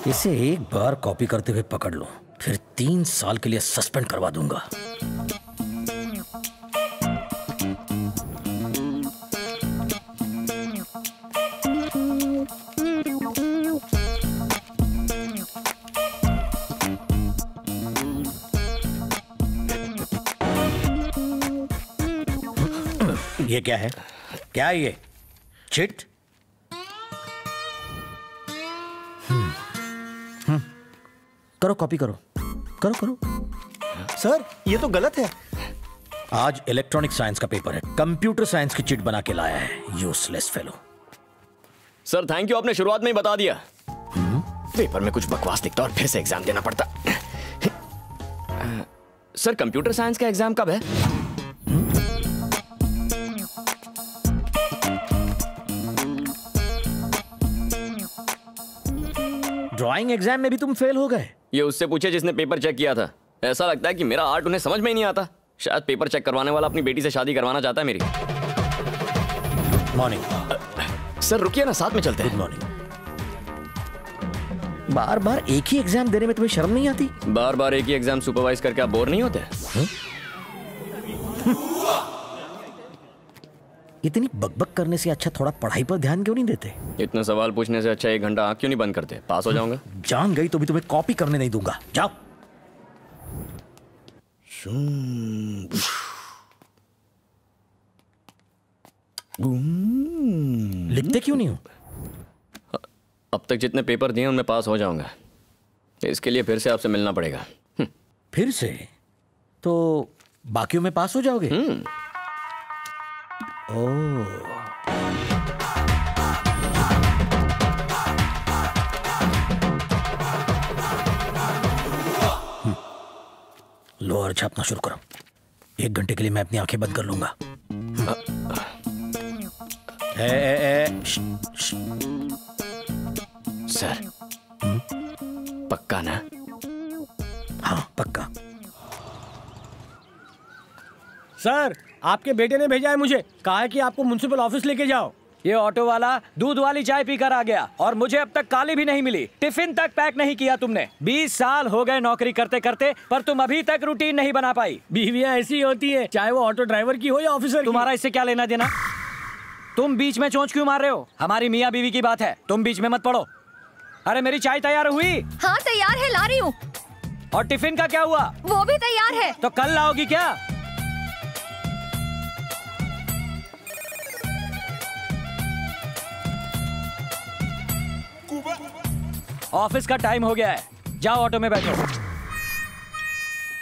इसे एक बार कॉपी करते हुए पकड़ लो, फिर 3 साल के लिए सस्पेंड करवा दूंगा। ये क्या है? क्या है ये? चिट? करो, कॉपी करो, करो करो। सर ये तो गलत है। आज इलेक्ट्रॉनिक साइंस का पेपर है, कंप्यूटर साइंस की चिट बना के लाया है, useless fellow. Sir thank you, आपने शुरुआत में ही बता दिया। पेपर में कुछ बकवास दिखता और फिर से एग्जाम देना पड़ता। सर कंप्यूटर साइंस का एग्जाम कब है? ड्राइंग एग्जाम में भी तुम फेल हो गए? ये उससे पूछे जिसने पेपर चेक किया था। ऐसा लगता है कि मेरा आर्ट उन्हें समझ में ही नहीं आता। शायद पेपर चेक करवाने वाला अपनी बेटी से शादी करवाना चाहता है मेरी। मॉर्निंग। सर रुकिए ना, साथ में चलते हैं। Good morning. बार बार एक ही एग्जाम देने में तुम्हें शर्म नहीं आती? बार बार एक ही एग्जाम सुपरवाइज करके आप बोर नहीं होते? इतनी बकबक करने से अच्छा थोड़ा पढ़ाई पर ध्यान क्यों नहीं देते? इतने सवाल पूछने से अच्छा 1 घंटा आंख क्यों नहीं बंद करते? पास हो जाऊंगा। जान गई तो भी तुम्हें कॉपी करने नहीं दूंगा, जाओ। लिखते क्यों नहीं हो? अब तक जितने पेपर दिए उनमें पास हो जाऊंगा। इसके लिए फिर से आपसे मिलना पड़ेगा। फिर से? तो बाकियों में पास हो जाओगे? ओह, लो और छापना शुरू करो। 1 घंटे के लिए मैं अपनी आंखें बंद कर लूंगा। सर पक्का ना? हाँ पक्का। सर आपके बेटे ने भेजा है मुझे, कहा है कि आपको म्युनिसिपल ऑफिस लेके जाओ। ये ऑटो वाला दूध वाली चाय पीकर आ गया और मुझे अब तक काली भी नहीं मिली। टिफिन तक पैक नहीं किया तुमने। 20 साल हो गए नौकरी करते करते, पर तुम अभी तक रूटीन नहीं बना पाई। बीवियां ऐसी होती है, चाहे वो ऑटो ड्राइवर की हो या ऑफिसर। तुम्हारा इससे क्या लेना देना? तुम बीच में चोंच क्यों मार रहे हो? हमारी मियाँ बीवी की बात है, तुम बीच में मत पड़ो। अरे मेरी चाय तैयार हुई? हाँ तैयार है, ला रही हूँ। और टिफिन का क्या हुआ? वो भी तैयार है। तो कल लाओगी क्या? ऑफिस का टाइम हो गया है, जाओ ऑटो में बैठो।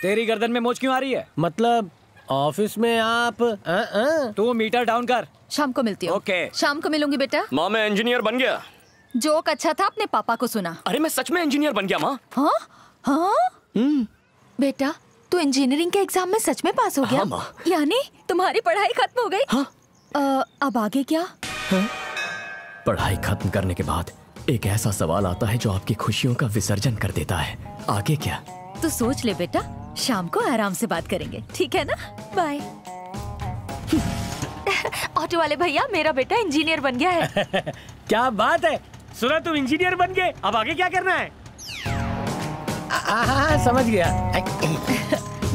तेरी गर्दन में मोच क्यों आ रही है? मतलब ऑफिस में आप तू मीटर डाउन कर। शाम को मिलती हूँ। ओके। शाम को मिलूंगी बेटा। माँ मैं इंजीनियर बन गया। जोक अच्छा था, अपने पापा को सुना। अरे मैं सच में इंजीनियर बन गया माँ। हाँ हाँ बेटा तू इंजीनियरिंग के एग्जाम में सच में पास हो गया? हाँ, माँ। यानी तुम्हारी पढ़ाई खत्म हो गई? हाँ। अब आगे क्या? हाँ? पढ़ाई खत्म करने के बाद एक ऐसा सवाल आता है जो आपकी खुशियों का विसर्जन कर देता है। आगे क्या? तो सोच ले बेटा, शाम को आराम से बात करेंगे, ठीक है ना? बाय। ऑटो वाले भैया, मेरा बेटा इंजीनियर बन गया है। क्या बात है, सुना तुम इंजीनियर बन गए, अब आगे क्या करना है? समझ गया।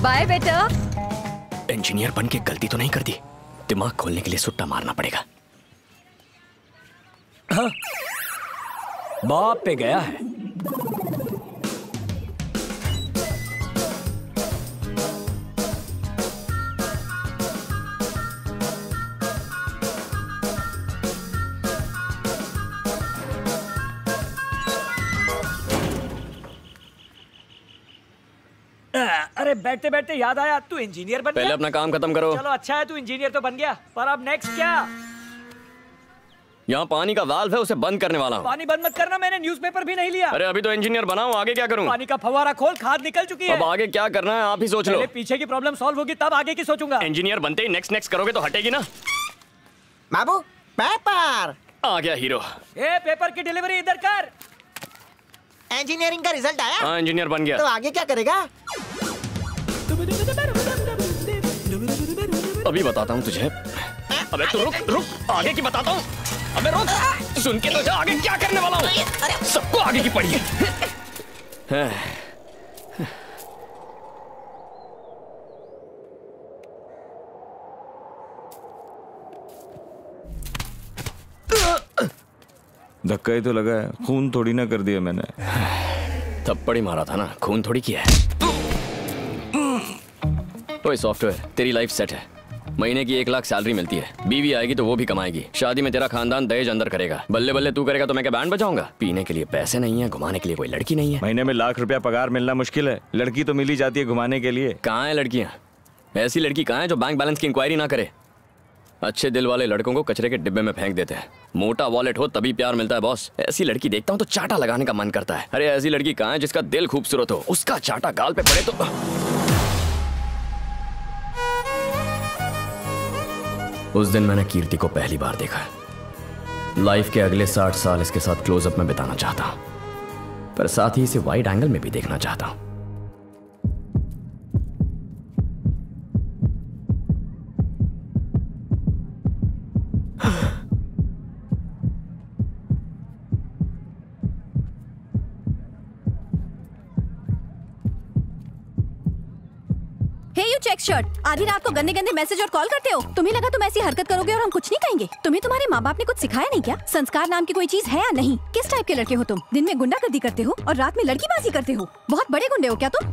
बाय बेटा। इंजीनियर बन के गलती तो नहीं कर दी? दिमाग खोलने के लिए सुट्टा मारना पड़ेगा। हाँ। बाप पे गया है। अरे बैठते बैठते याद आया, तू इंजीनियर बन गया। पहले अपना काम खत्म करो। चलो अच्छा है, तू इंजीनियर तो बन गया, पर अब नेक्स्ट क्या? यहाँ पानी का वाल्व है, उसे बंद करने वाला हूँ। पानी बंद मत करना, मैंने न्यूज़पेपर भी नहीं लिया। अरे अभी तो इंजीनियर बना हूँ, आगे क्या करूँ? पानी का फव्वारा खोल, खाद निकल चुकी है। अब आगे क्या करना है आप ही सोच लो। पहले पीछे की प्रॉब्लम सॉल्व होगी तब आगे की सोचूंगा। इंजीनियर बनते ही नेक्स्ट नेक्स्ट करोगे तो हटेगी ना। बाबू पेपर आ गया हीरो। ए पेपर की डिलीवरी इधर कर। इंजीनियरिंग का रिजल्ट आया? हाँ इंजीनियर बन गया। तो आगे क्या करेगा? अभी बताता हूँ तुझे। अबे तू रुक रुक, आगे की बताता हूँ। अबे रुक। सुन के तो जा, आगे क्या करने वाला हूँ। सबको आगे की पड़ी है। धक्का ही तो लगा है, खून थोड़ी ना कर दिया मैंने। थप्पड़ ही मारा था ना, खून थोड़ी किया है। ओए सॉफ्टवेयर, तेरी लाइफ सेट है। महीने की 1 लाख सैलरी मिलती है, बीवी आएगी तो वो भी कमाएगी, शादी में तेरा खानदान दहेज अंदर करेगा। बल्ले बल्ले तू करेगा तो मैं क्या बैंड बजाऊंगा? पीने के लिए पैसे नहीं है, घुमाने के लिए कोई लड़की नहीं है। महीने में ₹1,00,000 पगार मिलना मुश्किल है, लड़की तो मिल ही जाती है घुमाने के लिए। कहाँ है लड़कियाँ? ऐसी लड़की कहाँ है जो बैंक बैलेंस की इंक्वायरी ना करे? अच्छे दिल वाले लड़कों को कचरे के डिब्बे में फेंक देते हैं। मोटा वॉलेट हो तभी प्यार मिलता है बॉस। ऐसी लड़की देखता हूँ तो चाटा लगाने का मन करता है। अरे ऐसी लड़की कहाँ है जिसका दिल खूबसूरत हो, उसका चाटा गाल पे पड़े तो। उस दिन मैंने कीर्ति को पहली बार देखा। लाइफ के अगले 60 साल इसके साथ क्लोजअप में बिताना चाहता हूं, पर साथ ही इसे वाइड एंगल में भी देखना चाहता हूं। चेक शर्ट, आधी रात को गंदे गंदे मैसेज और कॉल करते हो। तुम्हें लगा तुम ऐसी हरकत करोगे और हम कुछ नहीं कहेंगे? तुम्हें तुम्हारे माँ बाप ने कुछ सिखाया नहीं क्या? संस्कार नाम की कोई चीज है या नहीं? किस टाइप के लड़के हो तुम? दिन में गुंडागर्दी करते हो और रात में लड़कीबाजी करते हो। बहुत बड़े गुंडे हो क्या तुम?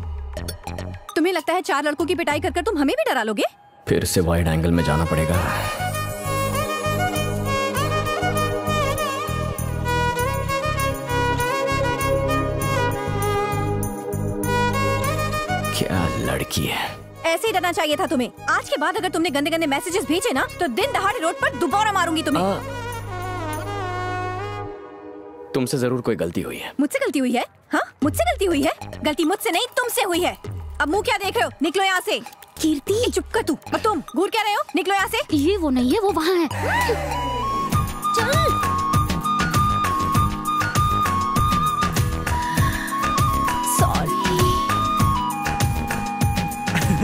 तुम्हें लगता है 4 लड़कों की पिटाई कर तुम हमें भी डरा लोगे? फिर से वाइड एंगल में जाना पड़ेगा। क्या लड़की है? ऐसे ही डरना चाहिए था तुम्हें। आज के बाद अगर तुमने गंदे गंदे मैसेजेस भेजे ना तो दिन दहाड़े रोड पर दोबारा मारूंगी तुम्हें। तुमसे जरूर कोई गलती हुई है। मुझसे गलती हुई है? हाँ, मुझसे गलती हुई है। गलती मुझसे नहीं तुमसे हुई है। अब मुंह क्या देख रहे हो? निकलो यहाँ से। कीर्ति चुप कर तू। अब तुम घूर क्या रहे हो? निकलो यहाँ से। ये वो नहीं है, वो वहाँ है। चल।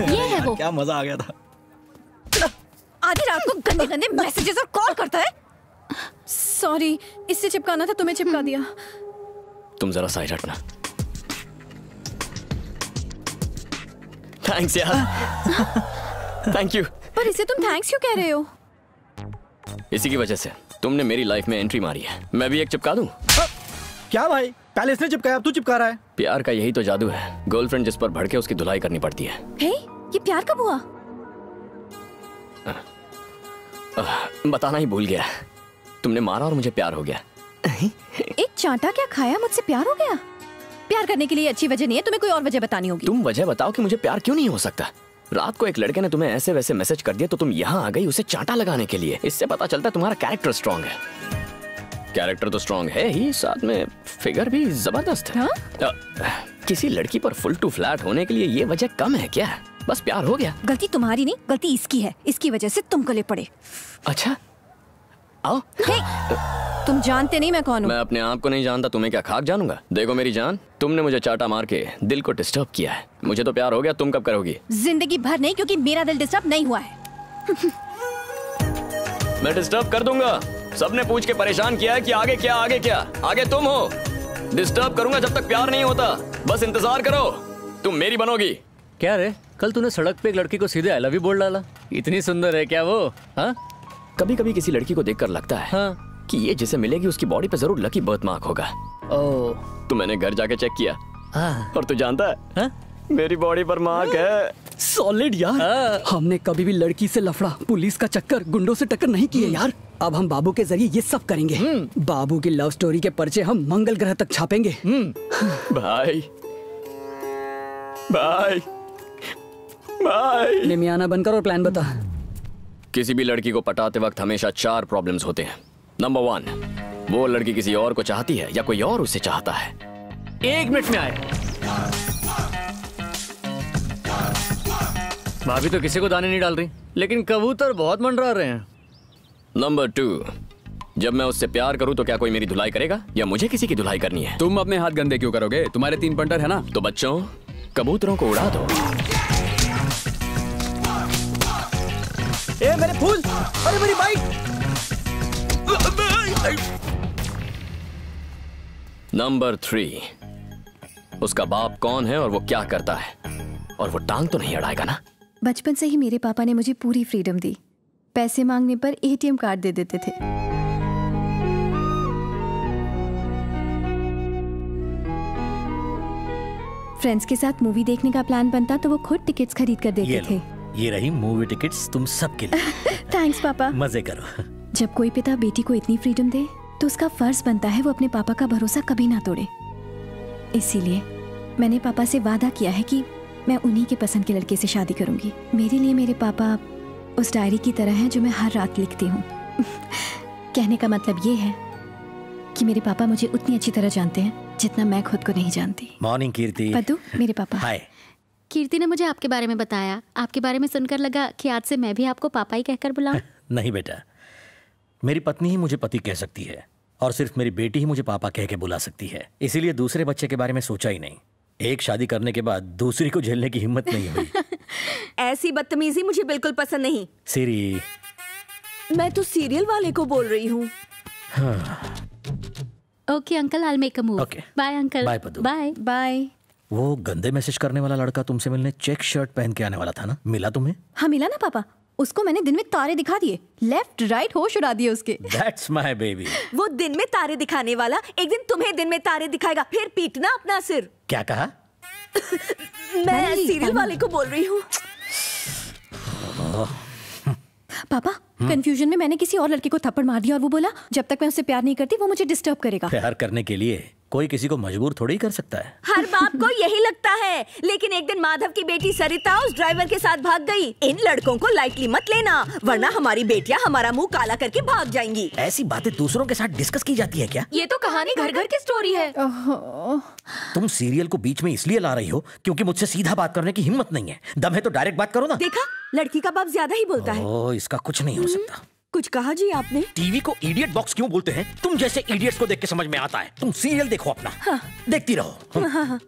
ये है वो। क्या मजा आ गया था। आधी रात को गंदे गंदे मैसेजेस और कॉल करता है। सॉरी, इससे चिपकाना था, तुम्हें चिपका दिया। तुम जरा साइड हटना। थैंक्स यार। Thank you. पर इसे तुम थैंक्स क्यों कह रहे हो? इसी की वजह से तुमने मेरी लाइफ में एंट्री मारी है। मैं भी एक चिपका दूं? क्या भाई, पहले इसने चिपकाया, अब तू चिपका रहा है। प्यार का यही तो जादू है। गर्लफ्रेंड जिस पर भड़के उसकी धुलाई करनी पड़ती है। हे, ये प्यार कब हुआ? बताना ही भूल गया। तुमने मारा और मुझे प्यार हो गया। एक चांटा क्या खाया, मुझसे प्यार हो गया? प्यार करने के लिए अच्छी वजह नहीं है, तुम्हें कोई और वजह बतानी होगी। तुम वजह बताओ कि मुझे प्यार क्यों नहीं हो सकता। रात को एक लड़के ने तुम्हें ऐसे वैसे मैसेज कर दिया तो तुम यहाँ आ गई उसे चांटा लगाने के लिए। इससे पता चलता है तुम्हारा कैरेक्टर स्ट्रांग है। कैरेक्टर तो स्ट्रांग है ही, साथ में फिगर भी जबरदस्त है। किसी लड़की पर फुल टू फ्लैट होने के लिए ये वजह कम है क्या? बस प्यार हो गया। गलती तुम्हारी नहीं, गलती इसकी है। इसकी वजह से तुम गले पड़े। अच्छा आओ। तुम जानते नहीं मैं कौन हूँ। मैं अपने आप को नहीं जानता, तुम्हें क्या खाक जानूंगा? देखो मेरी जान, तुमने मुझे चाटा मार के दिल को डिस्टर्ब किया है। मुझे तो प्यार हो गया, तुम कब करोगी? जिंदगी भर नहीं, क्योंकि मेरा दिल डिस्टर्ब नहीं हुआ है। मैं डिस्टर्ब कर दूंगा। सबने पूछ के परेशान किया है कि आगे क्या आगे क्या। आगे तुम हो। डिस्टर्ब करूंगा जब तक प्यार नहीं होता। बस इंतजार करो, तुम मेरी बनोगी। क्या रे, कल तूने सड़क पे एक लड़की को सीधे आई लव यू बोल डाला। इतनी सुंदर है क्या वो? हाँ, कभी कभी किसी लड़की को देखकर लगता है हाँ, कि ये जिसे मिलेगी उसकी बॉडी पे जरूर लकी बर्थ मार्क होगा। ओह, तो मैंने घर जाके चेक किया। हाँ, और तू जानता है, हाँ? मेरी बॉडी पर मार्क है। सॉलिड यार। हमने कभी भी लड़की से लफड़ा, पुलिस का चक्कर, गुंडों से टक्कर नहीं किए यार। अब हम बाबू के जरिए ये सब करेंगे। बाबू की लव स्टोरी के पर्चे हम मंगल ग्रह तक छापेंगे। भाई भाई भाई। निमियाना बनकर और प्लान बता। किसी भी लड़की को पटाते वक्त हमेशा 4 प्रॉब्लम्स होते हैं। नंबर 1, वो लड़की किसी और को चाहती है या कोई और उसे चाहता है। 1 मिनट में आए। भाभी तो किसी को दाने नहीं डाल रही, लेकिन कबूतर बहुत मंडरा रहे हैं। नंबर 2, जब मैं उससे प्यार करूं तो क्या कोई मेरी धुलाई करेगा या मुझे किसी की धुलाई करनी है? तुम अपने हाथ गंदे क्यों करोगे? तुम्हारे 3 पंटर है ना। तो बच्चों, कबूतरों को उड़ा दो। ए मेरे फूल, अरे मेरी बाइक। नंबर 3, उसका बाप कौन है और वो क्या करता है, और वो टांग तो नहीं अड़ाएगा ना? बचपन से ही मेरे पापा ने मुझे पूरी फ्रीडम दी। पैसे मांगने पर एटीएम कार्ड दे देते थे। फ्रेंड्स के साथ मूवी देखने का प्लान बनता तो वो खुद टिकट्स खरीद कर देते थे। ये रही मूवी टिकट्स तुम सबके लिए। थैंक्स पापा। मजे करो। जब कोई पिता बेटी को इतनी फ्रीडम दे तो उसका फर्ज बनता है वो अपने पापा का भरोसा कभी ना तोड़े। इसीलिए मैंने पापा से वादा किया है कि मैं उन्हीं के पसंद के लड़के से शादी करूंगी। मेरे लिए मेरे पापा उस डायरी की तरह हैं जो मैं हर रात लिखती हूँ। कहने का मतलब ये है कि मेरे पापा मुझे उतनी अच्छी तरह जानते हैं जितना मैं खुद को नहीं जानती। मॉर्निंग कीर्ति। पद्दू, मेरे पापा। हाय। कीर्ति ने मुझे आपके बारे में बताया। आपके बारे में सुनकर लगा कि आज से मैं भी आपको पापा ही कहकर बुलाऊं। नहीं बेटा, मेरी पत्नी ही मुझे पति कह सकती है और सिर्फ मेरी बेटी ही मुझे पापा कह के बुला सकती है। इसीलिए दूसरे बच्चे के बारे में सोचा ही नहीं। एक शादी करने के बाद दूसरी को झेलने की हिम्मत नहीं हुई। ऐसी बदतमीजी मुझे बिल्कुल पसंद नहीं। सीरी, मैं तो सीरियल वाले को बोल रही हूँ। Okay uncle, I make a move. Bye uncle. Bye Paddu. Bye bye. वो गंदे मैसेज करने वाला लड़का तुमसे मिलने चेक शर्ट पहन के आने वाला था ना, मिला तुम्हें? हाँ मिला ना पापा। उसको मैंने दिन में तारे दिखा दिए, लेफ्ट राइट होश उड़ा दिए उसके। That's my baby। वो दिन में तारे दिखाने वाला एक दिन तुम्हें दिन में तारे दिखाएगा, फिर पीटना अपना सिर। क्या कहा? मैं सीरियल वाले को बोल रही हूँ। पापा, कंफ्यूजन में मैंने किसी और लड़के को थप्पड़ मार दिया और वो बोला जब तक मैं उससे प्यार नहीं करती वो मुझे डिस्टर्ब करेगा। प्यार करने के लिए कोई किसी को मजबूर थोड़ी कर सकता है। हर बाप को यही लगता है, लेकिन एक दिन माधव की बेटी सरिता उस ड्राइवर के साथ भाग गई। इन लड़कों को लाइटली मत लेना, वरना हमारी बेटियां हमारा मुंह काला करके भाग जाएंगी। ऐसी बातें दूसरों के साथ डिस्कस की जाती है क्या? ये तो कहानी घर घर की स्टोरी है। तुम सीरियल को बीच में इसलिए ला रही हो क्योंकि मुझसे सीधा बात करने की हिम्मत नहीं है। दम है तो डायरेक्ट बात करो ना। देखा, लड़की का बाप ज्यादा ही बोलता है। ओह, इसका कुछ नहीं हो सकता। कुछ कहा जी आपने? टीवी को इडियट बॉक्स क्यों बोलते हैं? तुम जैसे इडियट्स को देख के समझ में आता है। तुम सीरियल देखो अपना। देखती रहो।